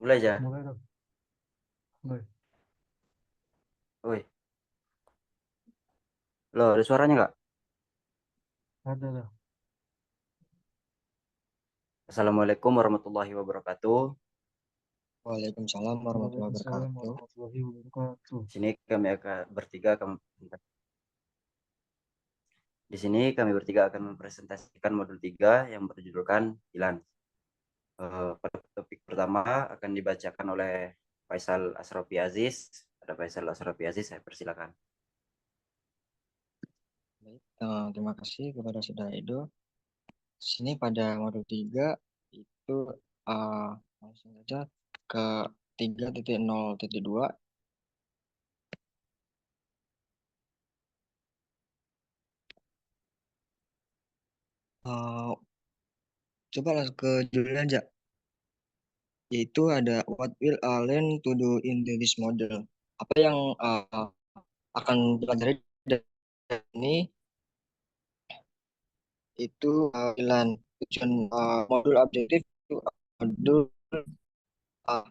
Mulai aja. Mulai dong. Mulai. Woi, lo ada suaranya nggak? Ada dah. Assalamualaikum warahmatullahi wabarakatuh. Waalaikumsalam warahmatullahi Waalaikumsalam wabarakatuh. warahmatullahi wabarakatuh. Di sini kami akan bertiga akan di sini kami bertiga akan mempresentasikan modul 3 yang berjudulkan Bilan. Pada topik pertama akan dibacakan oleh Faisal Asrofi Aziz. Ada Faisal Asrofi Aziz, saya persilakan. Baik, terima kasih kepada Saudara Edo. Sini pada modul 3 itu langsung saja ke 3.0.2. Coba langsung ke judulnya aja, yaitu ada what will I learn to do in this model. Apa yang akan dipelajari dari ini itu pilihan tujuan modul objektif itu modul uh,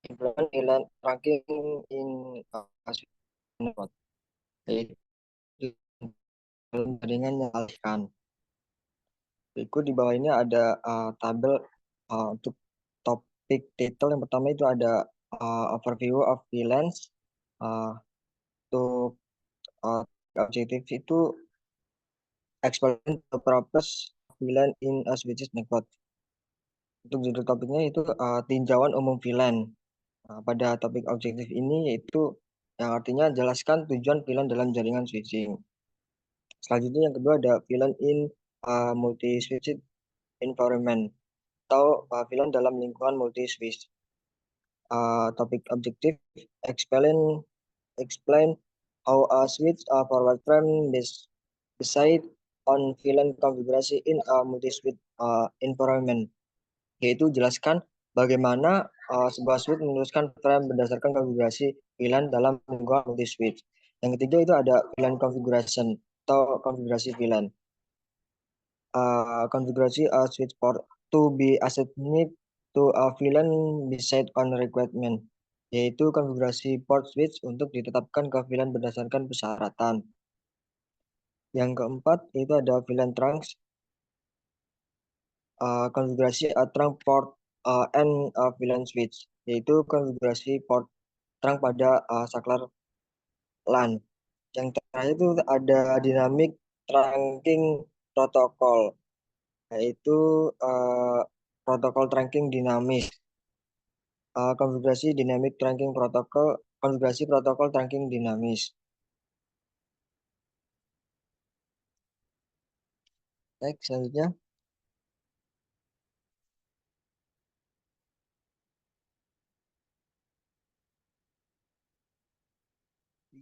implement nilai ranking in uh, yaitu jaringan yang dialihkan. Berikut di bawah ini ada tabel untuk topik title. Yang pertama itu ada overview of VLANs. Untuk uh, objektif itu explain the purpose of VLAN in a switches network. Untuk judul topiknya itu tinjauan umum VLAN. Pada topik objektif ini yaitu yang artinya jelaskan tujuan VLAN dalam jaringan switching. Selanjutnya yang kedua ada VLAN in multi-switch environment atau VLAN dalam lingkungan multi-switch. Topik objektif explain explain how a switch forward frame decide on VLAN konfigurasi in a multi-switch environment, yaitu jelaskan bagaimana sebuah switch meneruskan frame berdasarkan konfigurasi VLAN dalam lingkungan multi-switch. Yang ketiga itu ada VLAN configuration atau konfigurasi VLAN. Konfigurasi switch port to be assigned to a VLAN beside on requirement, yaitu konfigurasi port switch untuk ditetapkan ke VLAN berdasarkan persyaratan. Yang keempat itu ada VLAN trunks, konfigurasi trunk port and VLAN switch, yaitu konfigurasi port trunk pada saklar LAN. Yang terakhir itu ada dynamic trunking protokol, yaitu protokol trunking dinamis. Konfigurasi dynamic trunking protokol, konfigurasi protokol trunking dinamis. Baik, selanjutnya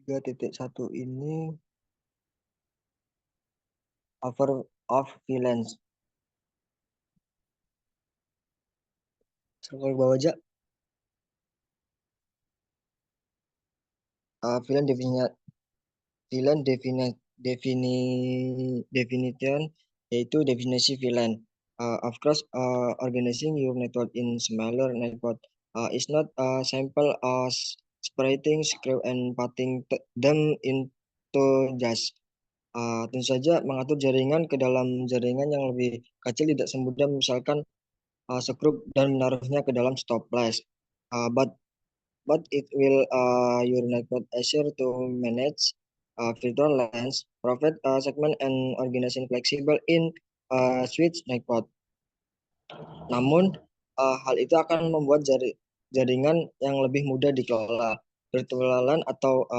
3.1 ini over of VLANs. Scroll ke bawah aja. VLAN definition, yaitu definisi VLAN. Of course, organizing your network in smaller network is not simple as separating script and putting them into just. Tentu saja mengatur jaringan ke dalam jaringan yang lebih kecil tidak semudah misalkan sekrup dan menaruhnya ke dalam stop flash. But it will your network assure to manage virtual LANs, provide segment and organization flexible in switch network. Namun hal itu akan membuat jaringan yang lebih mudah dikelola. Virtual LAN atau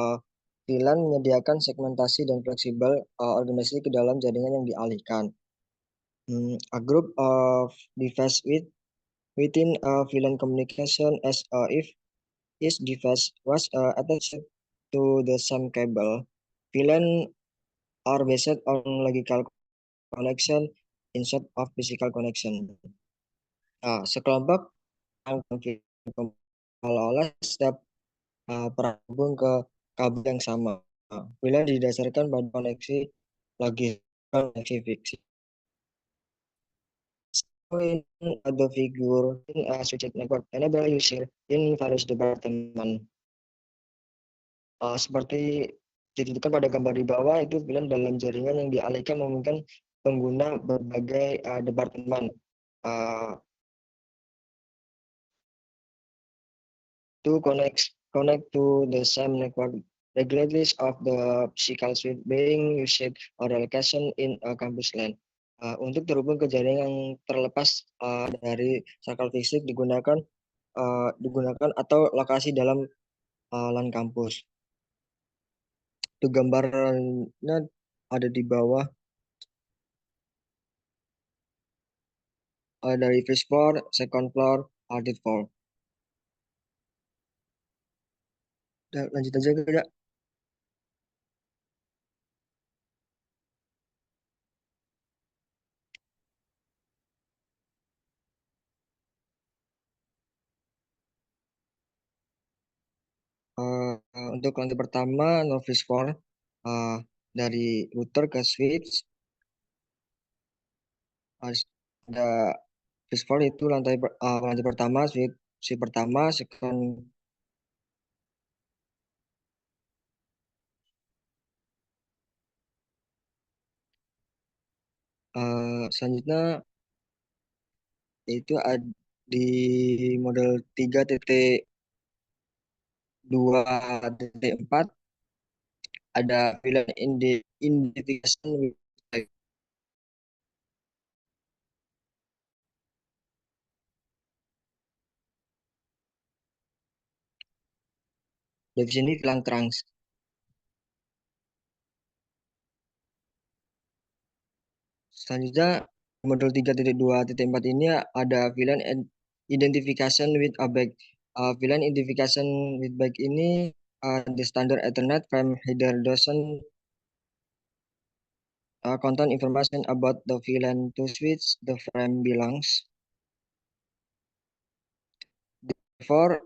VLAN menyediakan segmentasi dan fleksibel organisasi ke dalam jaringan yang dialihkan. A group of device within VLAN communication as if each device was attached to the same cable. VLAN are based on logical connection instead of physical connection. Sekelompok seolah-olah setiap terhubung ke kabel yang sama. VLAN didasarkan pada koneksi logis, koneksi fiksi. in the figure in a switched network enable user in various department. Seperti ditunjukkan pada gambar di bawah, itu VLAN dalam jaringan yang dialihkan memungkinkan pengguna berbagai departemen to connect to the same network regardless of the physical switch being used or location in a campus LAN. Untuk terhubung ke jaringan yang terlepas dari circle fisik digunakan atau lokasi dalam LAN kampus. Itu gambarnya ada di bawah. Dari first floor, second floor, third floor. Udah, lanjut aja ya. Untuk lantai pertama, novice floor, dari router ke switch, ada first floor itu lantai pertama, switch pertama, second selanjutnya itu ada di model 3.2.4 ada VLAN identification di sini bilang trans. Selanjutnya model 3.2.4 ini ada VLAN identification with a bag. VLAN identification with bag ini the standard Ethernet frame header doesn't contain information about the VLAN to which the frame belongs. Therefore,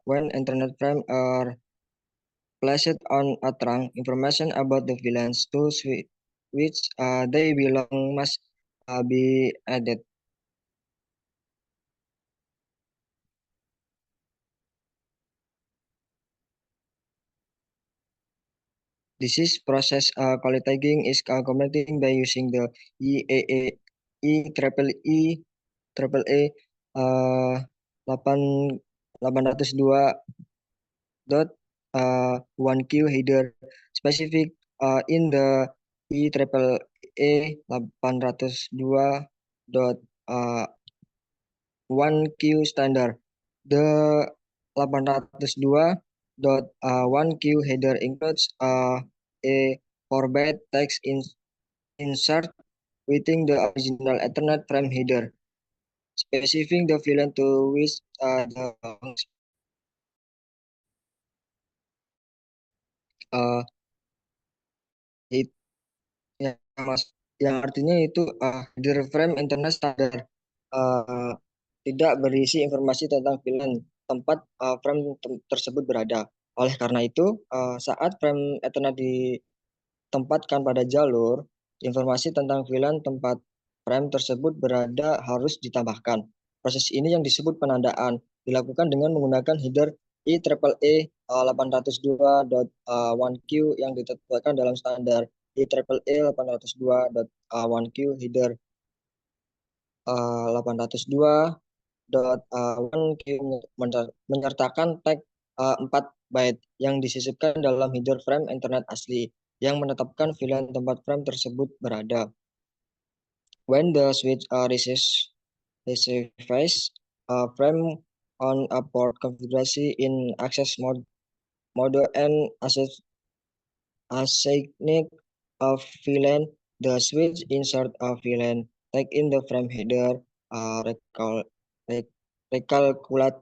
when Ethernet frame are placed on a trunk, information about the VLANs to which they belong must be added. This is process quality tagging is completing by using the EAA 802.1Q header specific in the EAA 802.1Q standard. The 802.1Q header includes a 4-byte text insert within the original Ethernet frame header, specifying the VLAN to which the yang artinya itu header frame Ethernet standar tidak berisi informasi tentang VLAN tempat frame tersebut berada. Oleh karena itu, saat frame Ethernet ditempatkan pada jalur, informasi tentang VLAN tempat frame tersebut berada harus ditambahkan. Proses ini yang disebut penandaan, dilakukan dengan menggunakan header IEEE 802.1Q yang ditetapkan dalam standar IEEE 802.1Q header 802.1Q menyertakan tag 4 byte yang disisipkan dalam header frame Ethernet asli yang menetapkan VLAN tempat frame tersebut berada. When the switch receives frame on a port configuration in access mode and assigned of VLAN, the switch insert a VLAN tag in the frame header, recalculates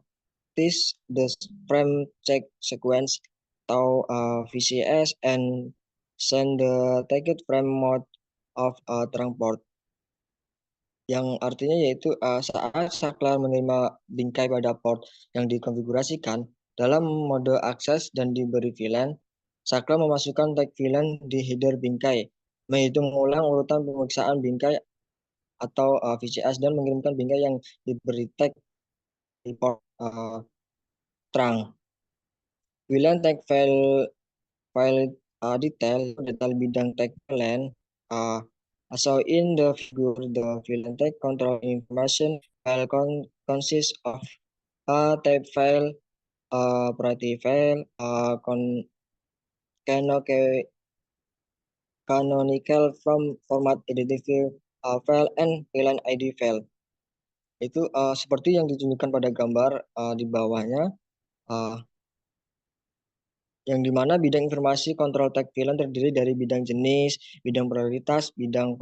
the frame check sequence atau VCS and send the tagged frame mode of trunk port. Yang artinya yaitu saat saklar menerima bingkai pada port yang dikonfigurasikan dalam mode akses dan diberi VLAN, saklar memasukkan tag VLAN di header bingkai, menghitung ulang urutan pemeriksaan bingkai atau VCS dan mengirimkan bingkai yang diberi tag report terang. VLAN tag detail bidang tag VLAN. So in the figure, the VLAN tag control information file consists of a type file, property file, canonical from format identifier file, and VLAN ID file. Itu seperti yang ditunjukkan pada gambar di bawahnya, yang dimana bidang informasi kontrol tag VLAN terdiri dari bidang jenis, bidang prioritas, bidang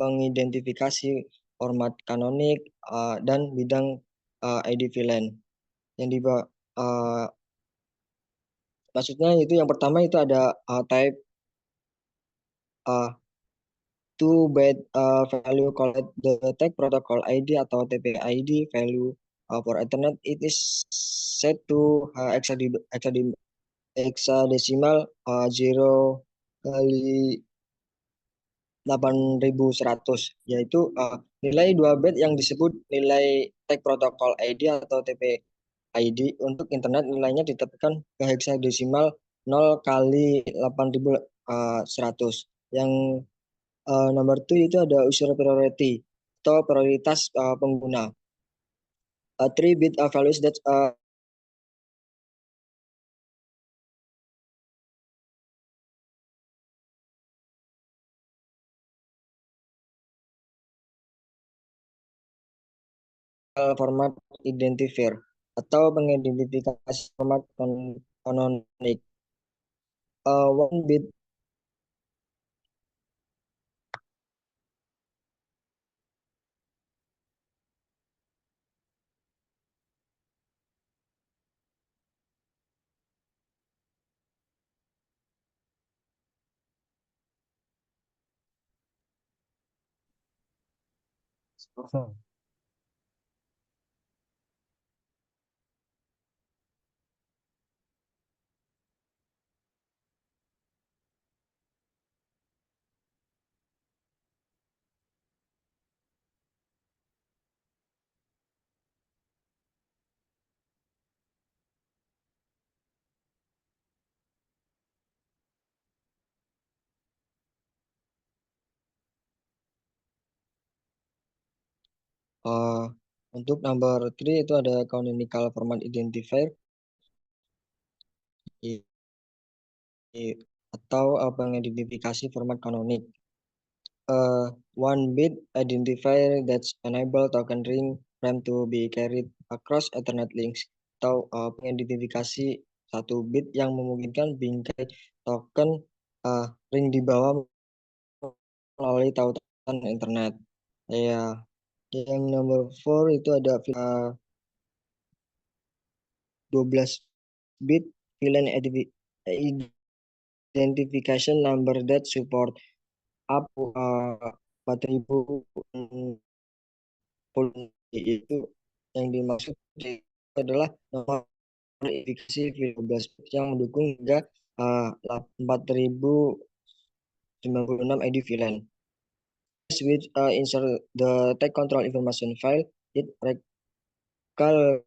pengidentifikasi format kanonik, dan bidang ID VLAN. Yang di maksudnya itu yang pertama itu ada type to byte value called the tag protocol ID atau TPID value for Ethernet. It is set to hexadecimal 0 kali 8100, yaitu nilai 2 bit yang disebut nilai tag protokol ID atau TPID. Untuk internet nilainya ditekan ke hexadecimal 0 kali 8100. Yang nomor 2 itu ada user priority atau prioritas pengguna. 3 bit values that format identifier atau pengidentifikasi format kanonik. 1 bit Kosong. untuk number 3 itu ada canonical format identifier atau pengidentifikasi format kanonik. 1 bit identifier that enable token ring frame to be carried across Ethernet links, atau pengidentifikasi 1 bit yang memungkinkan bingkai token ring dibawa melalui tautan internet. Ya, yang nomor 4 itu ada 12 bit VLAN identification number that support up 4000, itu yang dimaksud adalah nomor identifikasi 12 bit yang mendukung hingga 4096 ID VLAN. Switch insert the tag control information file, it recall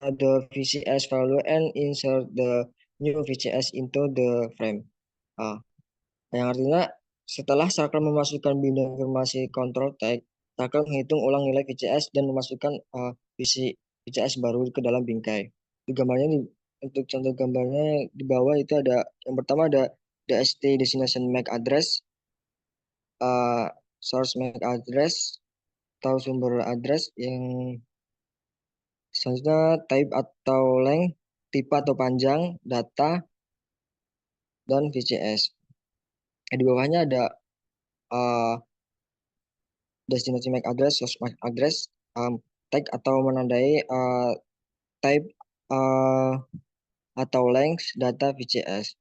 the VCS value and insert the new VCS into the frame. Yang artinya setelah Sakral memasukkan bidang informasi kontrol tag, Sakral menghitung ulang nilai VCS dan memasukkan VCS baru ke dalam bingkai. Di gambarnya untuk contoh gambarnya di bawah itu ada yang pertama ada DST destination MAC address, source MAC address atau sumber address, yang selanjutnya type atau length, tipe atau panjang, data, dan VCS. Di bawahnya ada destinasi MAC address, source MAC address, tag atau menandai type atau length data VCS.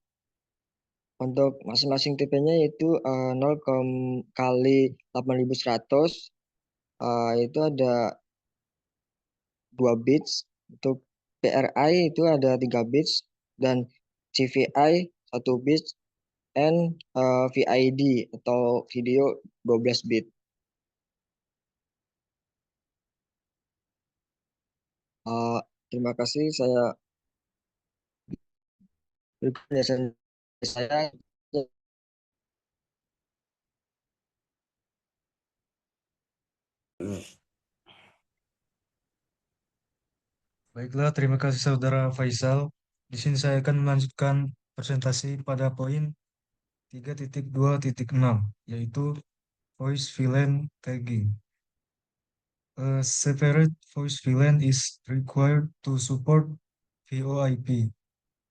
Untuk masing-masing tipenya yaitu 0 kali 8100, itu ada 2 bits. Untuk PRI itu ada 3 bits dan CVI 1 bits. and VID atau video 12 bit. Terima kasih, saya berikut penjelasan saya. Baiklah, terima kasih Saudara Faisal. Di sini saya akan melanjutkan presentasi pada poin 3.2.6, yaitu voice VLAN tagging. A separate voice VLAN is required to support VoIP.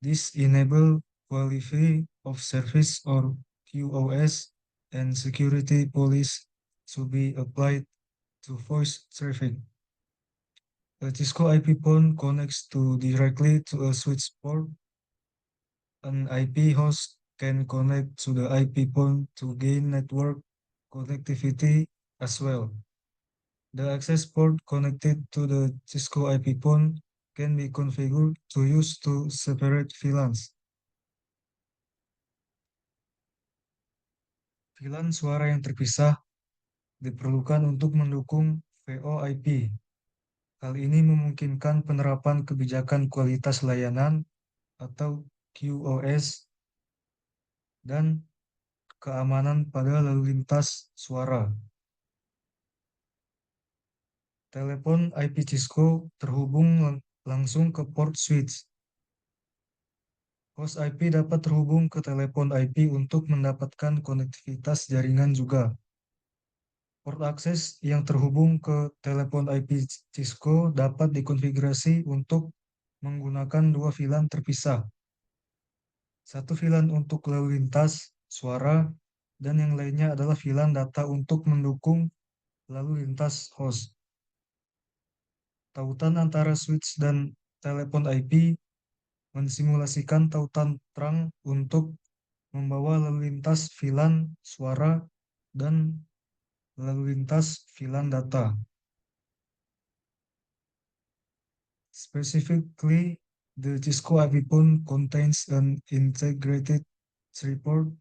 This enable quality of service or QoS and security policy to be applied to voice traffic. A Cisco IP phone connects directly to a switch port. An IP host can connect to the IP phone to gain network connectivity as well. The access port connected to the Cisco IP phone can be configured to use two separate VLANs. VLAN suara yang terpisah diperlukan untuk mendukung VoIP. Hal ini memungkinkan penerapan kebijakan kualitas layanan atau QoS dan keamanan pada lalu lintas suara. Telepon IP Cisco terhubung langsung ke port switch. Host IP dapat terhubung ke telepon IP untuk mendapatkan konektivitas jaringan juga. Port akses yang terhubung ke telepon IP Cisco dapat dikonfigurasi untuk menggunakan dua VLAN terpisah. Satu VLAN untuk lalu lintas suara dan yang lainnya adalah VLAN data untuk mendukung lalu lintas host. Tautan antara switch dan telepon IP mensimulasikan tautan terang untuk membawa lalu lintas VLAN suara dan lalu lintas VLAN data. Specifically, the Cisco IP phone contains an integrated 3-port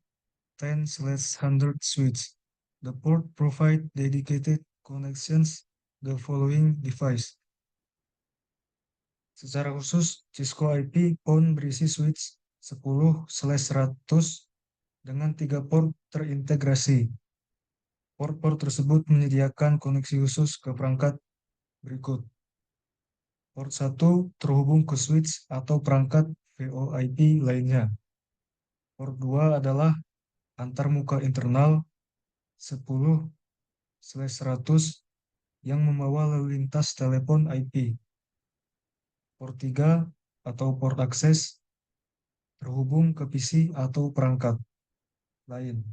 10/100 switch. The port provide dedicated connections the following device. Secara khusus, Cisco IP phone berisi switch 10/100 dengan 3 port terintegrasi. Port-port tersebut menyediakan koneksi khusus ke perangkat berikut. Port 1 terhubung ke switch atau perangkat VoIP lainnya. Port 2 adalah antarmuka internal 10/100 yang membawa lalu lintas telepon IP. Port 3 atau port akses terhubung ke PC atau perangkat lain.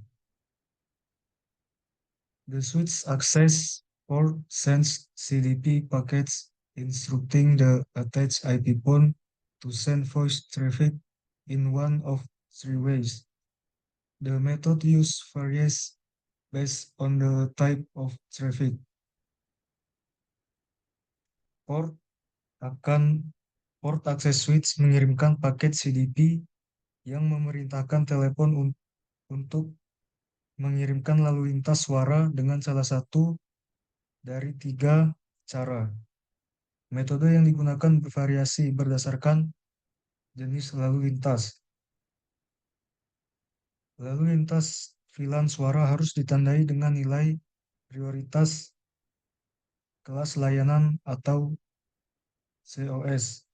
The switch access port sends CDP packets instructing the attached IP phone to send voice traffic in one of three ways. The method used varies based on the type of traffic. Port access switch mengirimkan paket CDP yang memerintahkan telepon untuk mengirimkan lalu lintas suara dengan salah satu dari 3 cara. Metode yang digunakan bervariasi berdasarkan jenis lalu lintas. Lalu lintas VLAN suara harus ditandai dengan nilai prioritas kelas layanan atau COS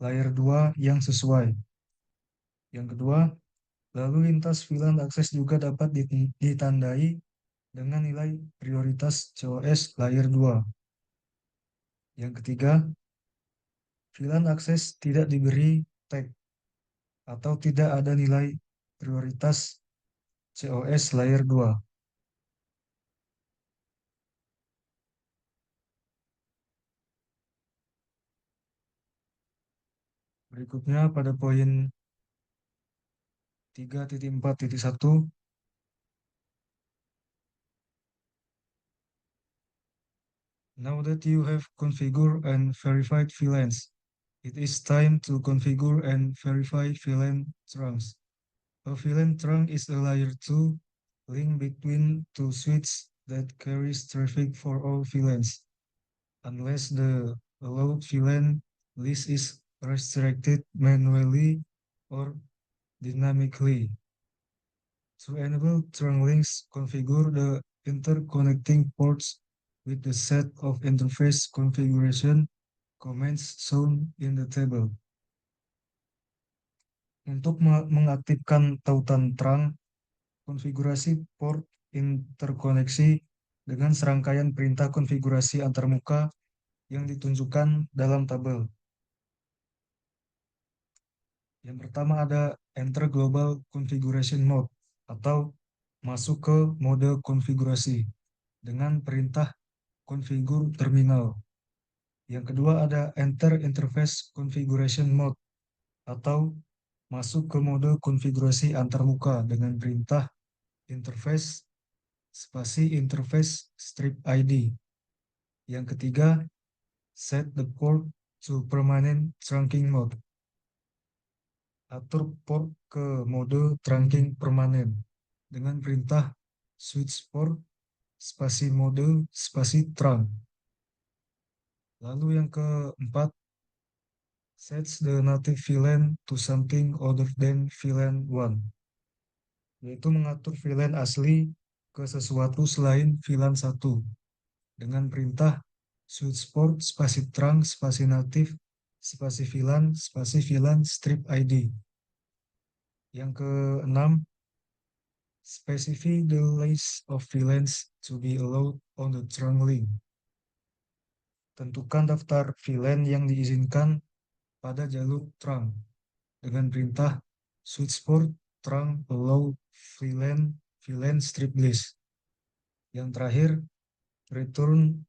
layer 2 yang sesuai. Yang kedua, lalu lintas VLAN akses juga dapat ditandai dengan nilai prioritas COS layer 2. Yang ketiga, VLAN akses tidak diberi tag atau tidak ada nilai prioritas COS layer 2. Berikutnya pada poin 3.4.1, now that you have configured and verified VLANs, it is time to configure and verify VLAN trunks. A VLAN trunk is a layer 2 link between two switches that carries traffic for all VLANs, unless the allowed VLAN list is restricted manually or dynamically. To enable trunk links, configure the interconnecting ports with the set of interface configuration commands shown in the table. Untuk mengaktifkan tautan trunk, konfigurasi port interkoneksi dengan serangkaian perintah konfigurasi antarmuka yang ditunjukkan dalam tabel. Yang pertama ada Enter Global Configuration Mode atau masuk ke mode konfigurasi dengan perintah konfigur terminal. Yang kedua ada Enter Interface Configuration Mode atau masuk ke mode konfigurasi antarmuka dengan perintah interface spasi interface strip ID. Yang ketiga, set the port to permanent trunking mode. Atur port ke mode trunking permanen dengan perintah switch port spasi mode spasi trunk. Lalu yang keempat, sets the native VLAN to something other than VLAN 1, yaitu mengatur VLAN asli ke sesuatu selain VLAN 1 dengan perintah switch port spasi trunk spasi native spasi VLAN strip ID. Yang keenam, specify the list of VLANs to be allowed on the trunk link. Tentukan daftar VLAN yang diizinkan pada jalur trunk dengan perintah switch port trunk allow VLAN strip list. Yang terakhir, return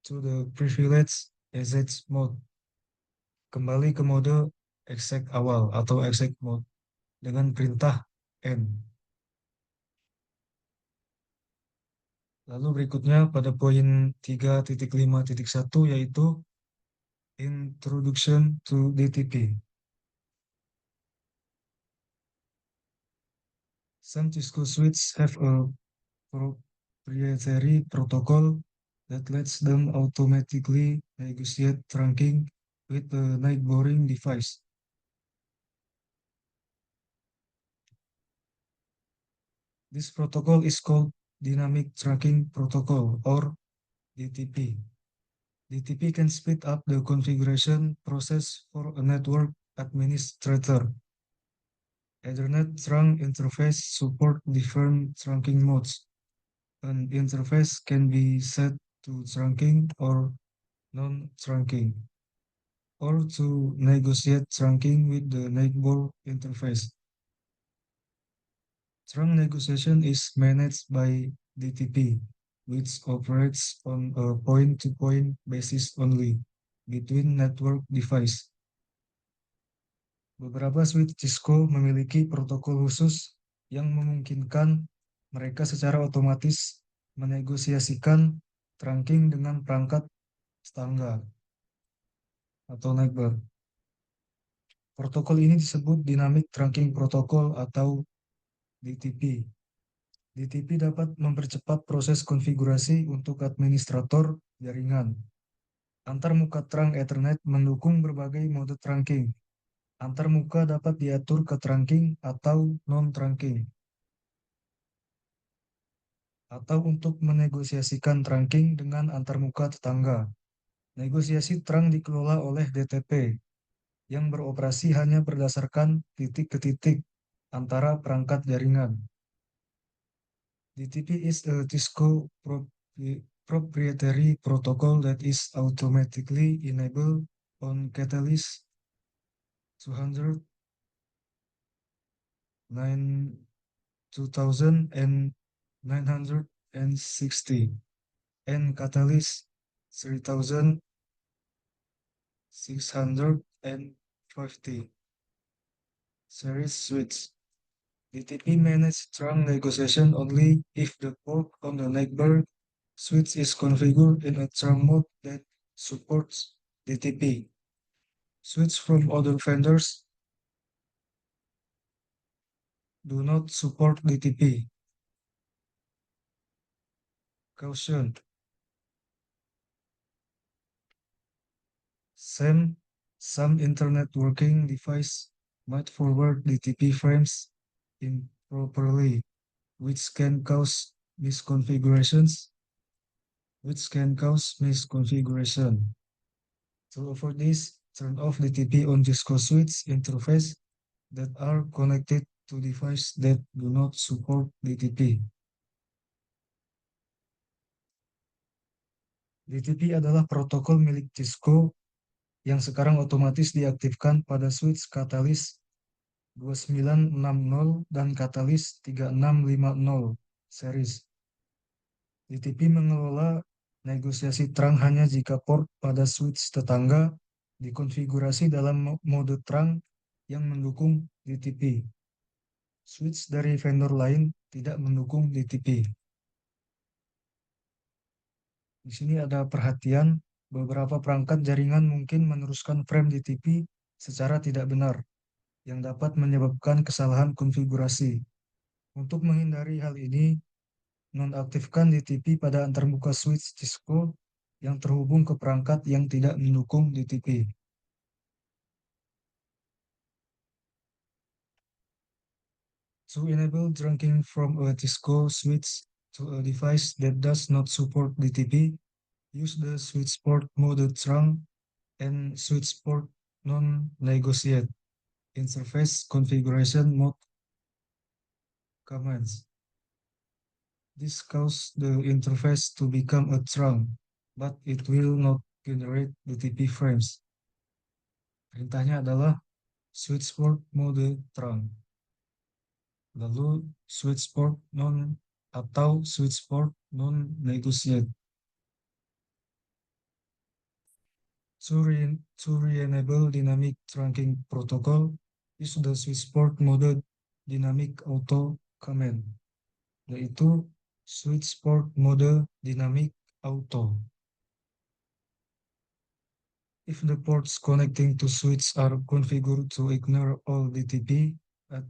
to the privilege exit mode. Kembali ke mode exec awal atau exec mode dengan perintah N. Lalu berikutnya pada poin 3.5.1 yaitu Introduction to DTP. Some Cisco switches have a proprietary protocol that lets them automatically negotiate trunking with a neighboring device. This protocol is called Dynamic Trunking Protocol or DTP. DTP can speed up the configuration process for a network administrator. Ethernet trunk interface support different trunking modes. An interface can be set to trunking or non-trunking, or to negotiate trunking with the neighbor interface. Trunk negotiation is managed by DTP, which operates on a point-to-point basis only between network device. Beberapa switch Cisco memiliki protokol khusus yang memungkinkan mereka secara otomatis menegosiasikan trunking dengan perangkat tetangga atau neighbor. Protokol ini disebut Dynamic Trunking Protocol atau DTP. DTP dapat mempercepat proses konfigurasi untuk administrator jaringan. Antarmuka trunk Ethernet mendukung berbagai mode trunking. Antarmuka dapat diatur ke trunking atau non-trunking. Atau untuk menegosiasikan trunking dengan antarmuka tetangga. Negosiasi trunk dikelola oleh DTP yang beroperasi hanya berdasarkan titik ke titik antara perangkat jaringan. DTP is a Cisco proprietary protocol that is automatically enabled on Catalyst 200, 2000 and 960 and Catalyst 3650 series switch. DTP manage trunk negotiation only if the port on the neighbor switch is configured in a trunk mode that supports DTP. Switch from other vendors do not support DTP. Caution. Some internet working device might forward DTP frames improperly, which can cause misconfigurations. To avoid this, turn off DTP on Cisco switch interface that are connected to device that do not support DTP. DTP adalah protokol milik Cisco yang sekarang otomatis diaktifkan pada switch Catalyst 2960 dan Catalyst 3650 series. DTP mengelola negosiasi terang hanya jika port pada switch tetangga dikonfigurasi dalam mode terang yang mendukung DTP. Switch dari vendor lain tidak mendukung DTP. Di sini ada perhatian, beberapa perangkat jaringan mungkin meneruskan frame DTP secara tidak benar, yang dapat menyebabkan kesalahan konfigurasi. Untuk menghindari hal ini, nonaktifkan DTP pada antarmuka switch Cisco yang terhubung ke perangkat yang tidak mendukung DTP. To enable trunking from a Cisco switch to a device that does not support DTP, use the switch port mode trunk and switch port non-negotiate interface configuration mode commands. This causes the interface to become a trunk, but it will not generate DTP frames. Perintahnya adalah switch port mode trunk, lalu switch port non atau switch port non-negotiate. To re-enable dynamic trunking protocol, use the switch port mode dynamic auto command, yaitu switch port mode dynamic auto. If the ports connecting to switch are configured to ignore all DTP at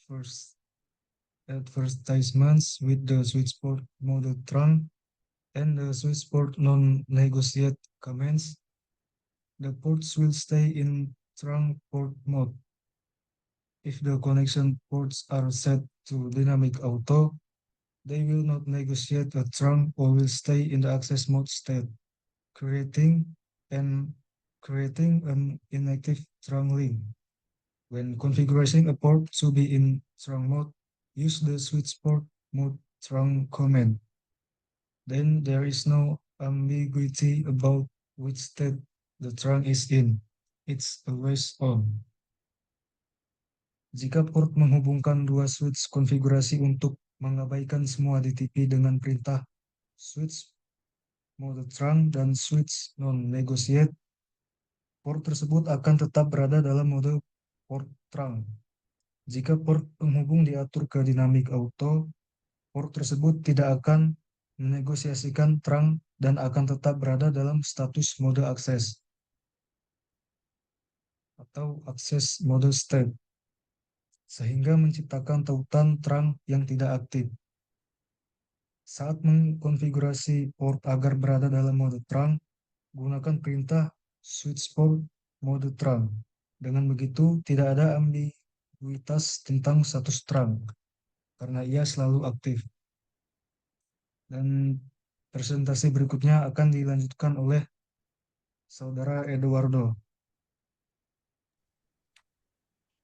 first advertisements with the switch port mode trunk and the switch port non-negotiate commands, the ports will stay in trunk port mode. If the connection ports are set to dynamic auto, they will not negotiate a trunk or will stay in the access mode state, creating an inactive trunk link. When configuring a port to be in trunk mode, use the switch port mode trunk command. Then there is no ambiguity about which state the trunk is in. It's always on. Jika port menghubungkan dua switch konfigurasi untuk mengabaikan semua DTP dengan perintah switch mode trunk dan switch non-negotiate, port tersebut akan tetap berada dalam mode port trunk. Jika port penghubung diatur ke dynamic auto, port tersebut tidak akan menegosiasikan trunk dan akan tetap berada dalam status mode akses atau akses mode state, sehingga menciptakan tautan trunk yang tidak aktif. Saat mengkonfigurasi port agar berada dalam mode trunk, gunakan perintah switch port mode trunk. Dengan begitu, tidak ada ambiguitas tentang status trunk, karena ia selalu aktif. Dan presentasi berikutnya akan dilanjutkan oleh Saudara Eduardo.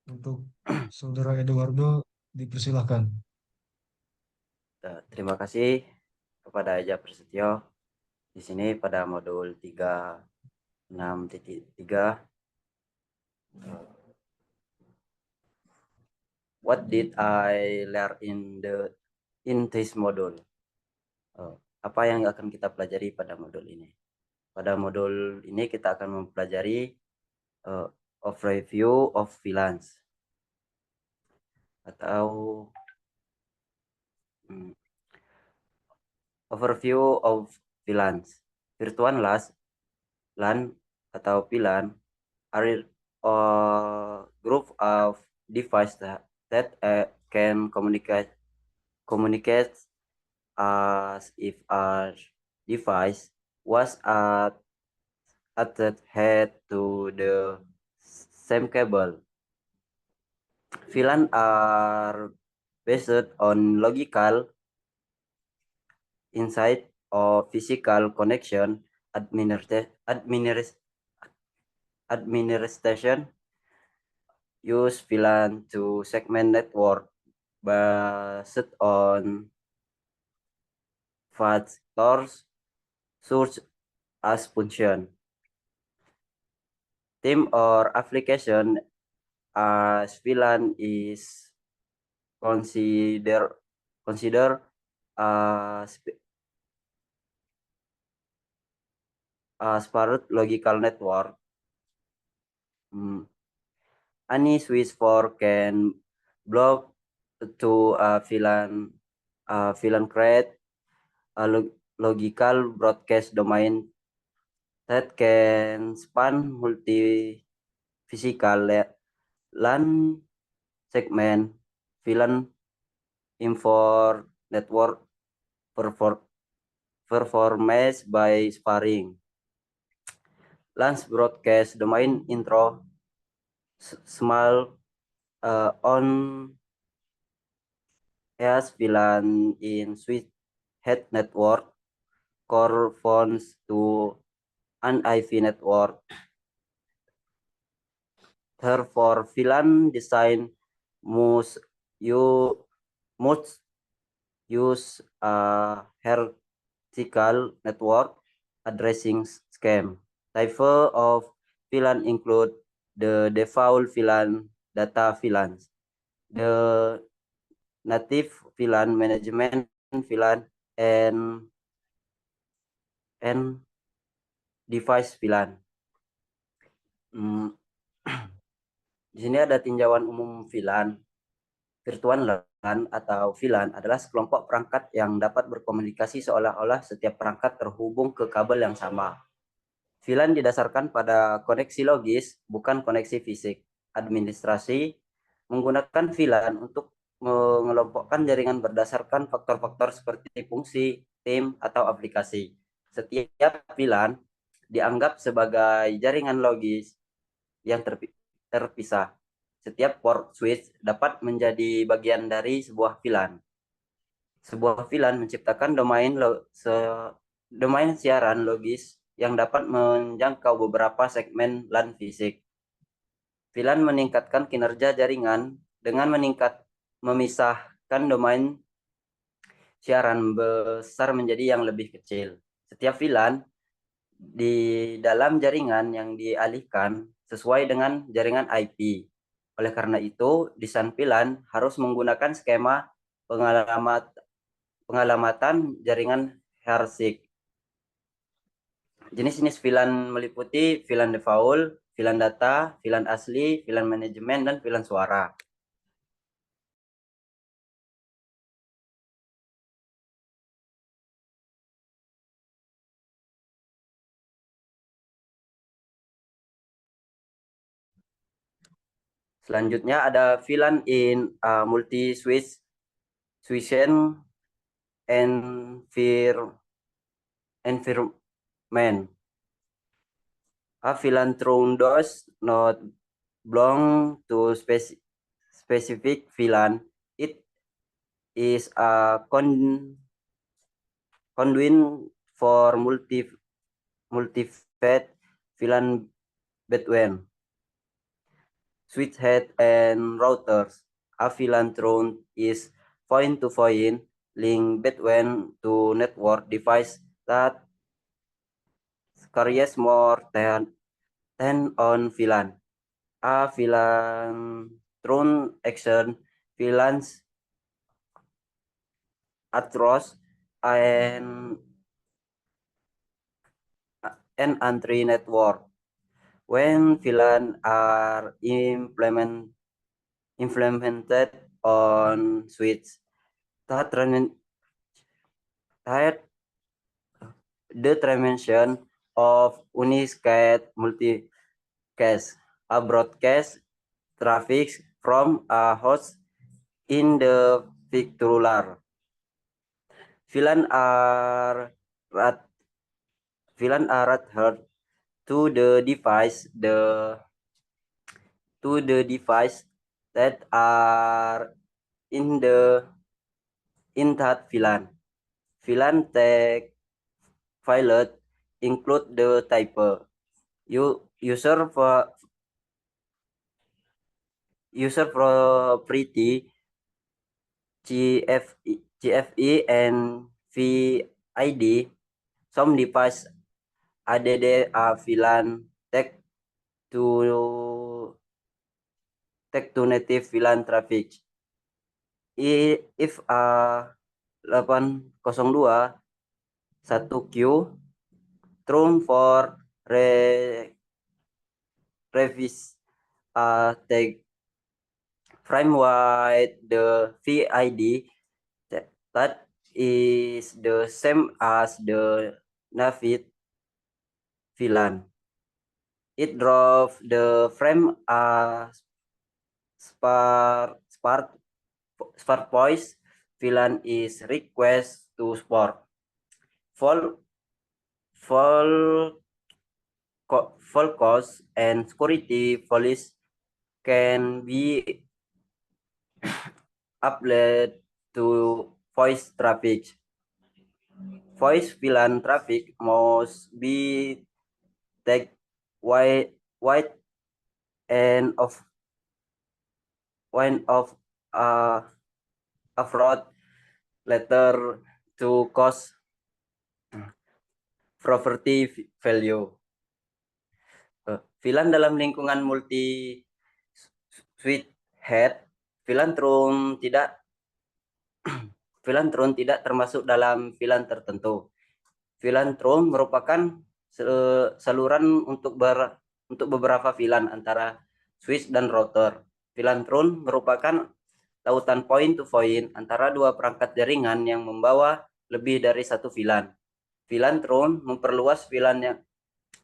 Untuk Saudara Eduardo, dipersilahkan. Terima kasih kepada Eja Prasetyo. Di sini pada modul 36.3, what did I learn in this module? Apa yang akan kita pelajari pada modul ini? Pada modul ini kita akan mempelajari overview of VLANs atau overview of VLANs. Virtual LAN atau VLAN are a group of devices that can communicate as if a device was attached to the same cable. VLAN are based on logical insight or physical connection administration use VLAN to segment network based on factors such as function, team or application as VLAN is consider as part logical network. Any switch for can block to VLAN create a logical broadcast domain that can span multi-physical LAN segment. VLAN import network performance by sparring. LAN's broadcast domain intro small on as VLAN in switch head network corresponds to an IV network. Therefore, VLAN design must use a vertical network addressing scheme. Type of VLAN include the default VLAN, data VLANs, the native VLAN, management VLAN, and device VLAN. Di sini ada tinjauan umum VLAN. Virtual LAN atau VLAN adalah sekelompok perangkat yang dapat berkomunikasi seolah-olah setiap perangkat terhubung ke kabel yang sama. VLAN didasarkan pada koneksi logis, bukan koneksi fisik. Administrasi menggunakan VLAN untuk mengelompokkan jaringan berdasarkan faktor-faktor seperti fungsi, tim, atau aplikasi. Setiap VLAN dianggap sebagai jaringan logis yang terpisah. Setiap port switch dapat menjadi bagian dari sebuah VLAN. Sebuah VLAN menciptakan domain siaran logis yang dapat menjangkau beberapa segmen LAN fisik. VLAN meningkatkan kinerja jaringan dengan memisahkan domain siaran besar menjadi yang lebih kecil. Setiap VLAN di dalam jaringan yang dialihkan sesuai dengan jaringan IP. Oleh karena itu, desain VLAN harus menggunakan skema pengalamatan jaringan heuristik. Jenis-jenis VLAN meliputi VLAN default, VLAN data, VLAN asli, VLAN manajemen, dan VLAN suara. Selanjutnya ada VLAN in multi-switch environment. A VLAN through does not belong to specific VLAN. It is a conduit for multi-path VLAN between switch head and routers. A VLAN through is point-to-point link between two network devices that carries more than on VLAN. A VLAN through action VLANs across an entry network. When VLAN are implemented on switch, that the dimension of unicast multicast, a broadcast traffic from a host in the pictorial. VLAN are adhered to the device that are in that VLAN. VLAN tag files include the type user property, GFE and VID. Some device added a VLAN tag to native VLAN traffic. If a 802 1Q true for revis tag frame wide the VID that is the same as the Navid VLAN. It drove the frame spark voice VLAN is request to support. Full cost and security police can be applied to voice traffic. Voice VLAN traffic must be tagged wide and of a fraud letter to cost property value. VLAN dalam lingkungan multi switch head, VLAN trun tidak termasuk dalam VLAN tertentu. VLAN trun merupakan saluran untuk beberapa VLAN antara switch dan router. VLAN trun merupakan lautan point to point antara dua perangkat jaringan yang membawa lebih dari satu VLAN. VLAN trun memperluas VLAN yang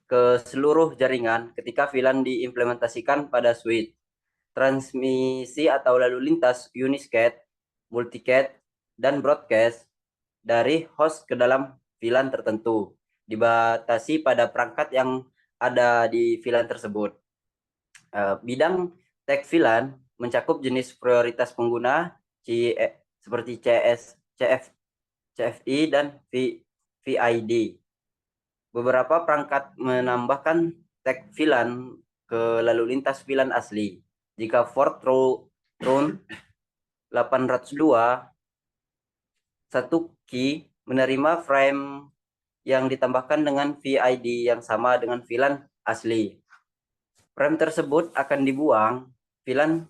ke seluruh jaringan ketika VLAN diimplementasikan pada switch. Transmisi atau lalu lintas uniscat, multicat, dan broadcast dari host ke dalam VLAN tertentu dibatasi pada perangkat yang ada di VLAN tersebut. Bidang tag VLAN mencakup jenis prioritas pengguna seperti CFI dan VID. Beberapa perangkat menambahkan tag VLAN ke lalu lintas VLAN asli. Jika port trun 802 satu key menerima frame yang ditambahkan dengan VID yang sama dengan VLAN asli. Frame tersebut akan dibuang. VLAN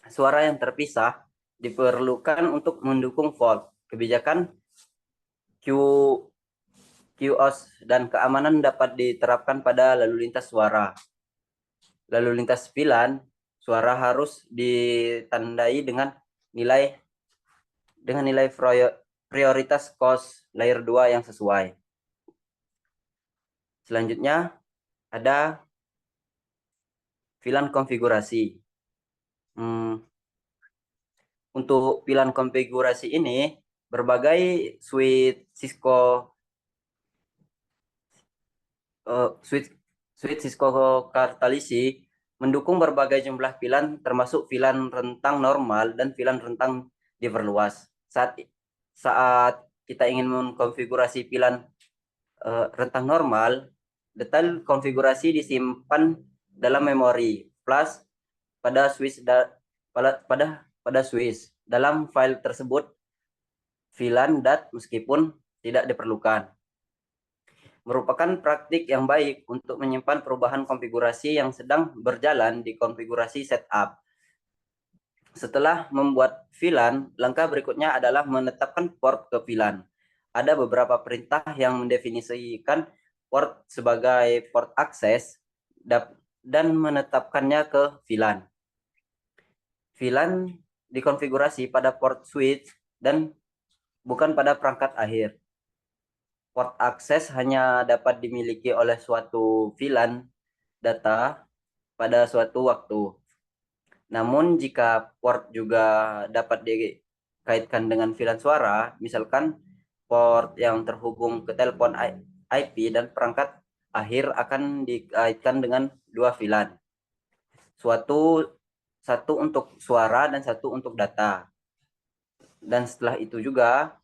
suara yang terpisah diperlukan untuk mendukung fault. Kebijakan QoS dan keamanan dapat diterapkan pada lalu lintas suara. Lalu lintas VLAN suara harus ditandai dengan nilai prioritas cost layer 2 yang sesuai. Selanjutnya ada VLAN konfigurasi. Untuk VLAN konfigurasi ini berbagai switch Cisco Cartalisi mendukung berbagai jumlah VLAN termasuk VLAN rentang normal dan VLAN rentang diperluas. Saat kita ingin mengkonfigurasi VLAN rentang normal, detail konfigurasi disimpan dalam memori flash pada switch dalam file tersebut VLAN dat meskipun tidak diperlukan. Merupakan praktik yang baik untuk menyimpan perubahan konfigurasi yang sedang berjalan di konfigurasi setup. Setelah membuat VLAN, langkah berikutnya adalah menetapkan port ke VLAN. Ada beberapa perintah yang mendefinisikan port sebagai port akses dan menetapkannya ke VLAN. VLAN dikonfigurasi pada port switch dan bukan pada perangkat akhir. Port akses hanya dapat dimiliki oleh suatu VLAN data pada suatu waktu. Namun jika port juga dapat dikaitkan dengan VLAN suara, misalkan port yang terhubung ke telepon IP dan perangkat akhir akan dikaitkan dengan dua VLAN. Satu untuk suara dan satu untuk data. Dan setelah itu juga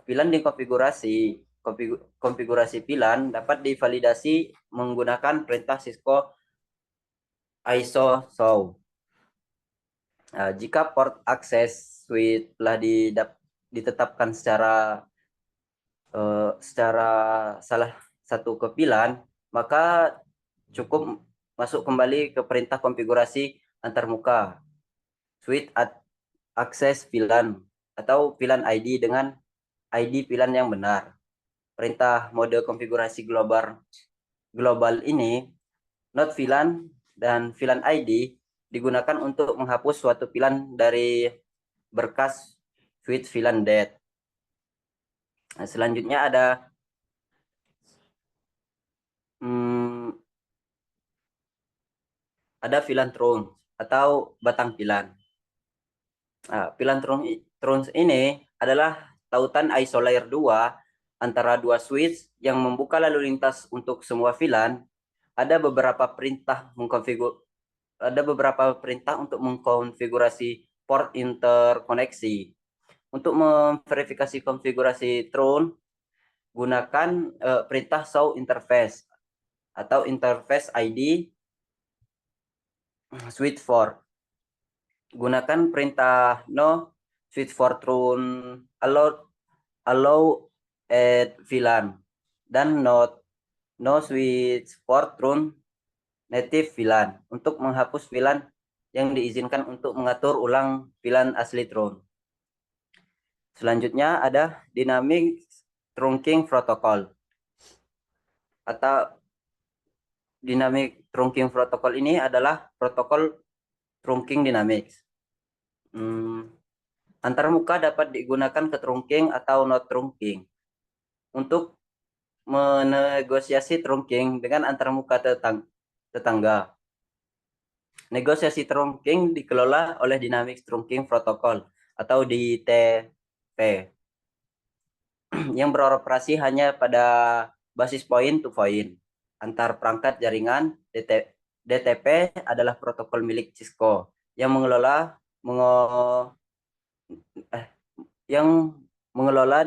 VLAN dikonfigurasi. Konfigurasi VLAN dapat divalidasi menggunakan perintah Cisco ISO show. Jika port akses switch telah ditetapkan secara salah satu ke VLAN, maka cukup masuk kembali ke perintah konfigurasi antarmuka switch akses VLAN atau VLAN ID dengan ID VLAN yang benar. Perintah mode konfigurasi global ini, not VLAN dan VLAN ID digunakan untuk menghapus suatu VLAN dari berkas switch VLAN dead. Nah, selanjutnya ada VLAN trunks atau batang VLAN. Nah, VLAN trunks ini adalah tautan ISO layer 2 antara dua switch yang membuka lalu lintas untuk semua VLAN. Ada beberapa perintah untuk mengkonfigurasi port interkoneksi. Untuk memverifikasi konfigurasi trunk, gunakan perintah show interface atau interface ID switch for. Gunakan perintah no switch for trunk allow add VLAN dan no switch for trunk native VLAN untuk menghapus VLAN yang diizinkan untuk mengatur ulang VLAN asli trunk. Selanjutnya ada dynamic trunking protocol atau dynamic trunking protocol ini adalah protokol trunking dynamics. Antarmuka dapat digunakan ke trunking atau not trunking untuk menegosiasi trunking dengan antarmuka tetangga. Negosiasi trunking dikelola oleh Dynamic Trunking Protocol atau DTP yang beroperasi hanya pada basis point to point antar perangkat jaringan. DTP adalah protokol milik Cisco yang mengelola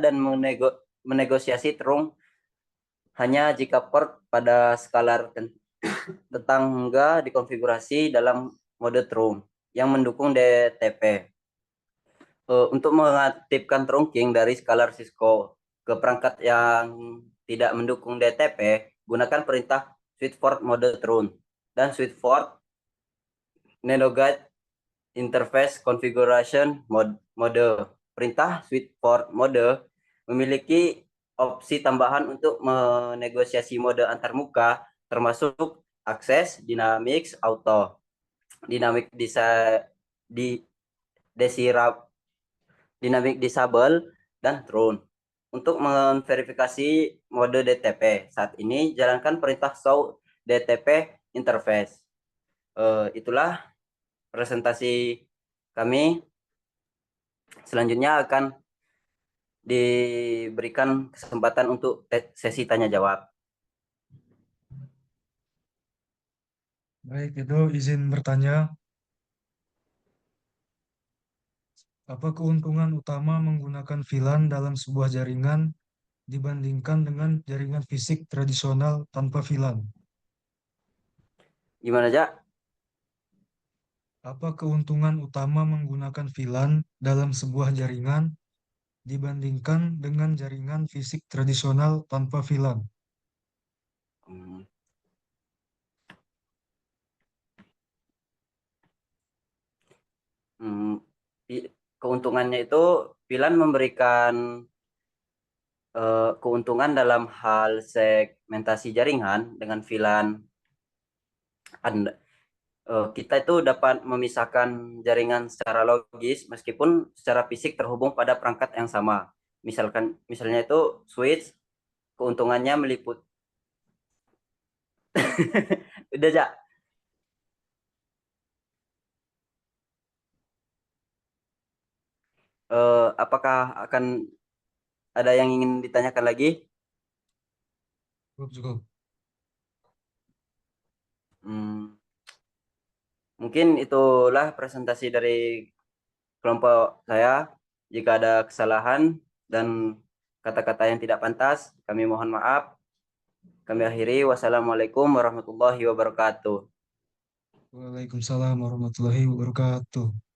dan menegosiasi trunk hanya jika port pada skala tetangga dikonfigurasi dalam mode trunk yang mendukung DTP. Untuk mengaktifkan trunking dari scalar Cisco ke perangkat yang tidak mendukung DTP, gunakan perintah switchport mode trunk dan switchport NanoGuide interface configuration mode. Perintah switchport mode memiliki opsi tambahan untuk menegosiasi mode antarmuka termasuk akses, dynamics, auto, dynamic disable, dan trunk. Untuk memverifikasi mode DTP, saat ini jalankan perintah show DTP interface. Itulah presentasi kami. Selanjutnya akan diberikan kesempatan untuk sesi tanya jawab. Baik, Edo izin bertanya. Apa keuntungan utama menggunakan VLAN dalam sebuah jaringan dibandingkan dengan jaringan fisik tradisional tanpa VLAN? Gimana, Jak? Apa keuntungan utama menggunakan VLAN dalam sebuah jaringan dibandingkan dengan jaringan fisik tradisional tanpa VLAN? Keuntungannya itu VLAN memberikan keuntungan dalam hal segmentasi jaringan. Dengan VLAN kita itu dapat memisahkan jaringan secara logis meskipun secara fisik terhubung pada perangkat yang sama. Misalnya itu switch, keuntungannya meliput. Udah, Jak? Apakah akan ada yang ingin ditanyakan lagi? Cukup. Hmm, mungkin itulah presentasi dari kelompok saya. Jika ada kesalahan dan kata-kata yang tidak pantas, kami mohon maaf. Kami akhiri. Wassalamualaikum warahmatullahi wabarakatuh. Waalaikumsalam warahmatullahi wabarakatuh.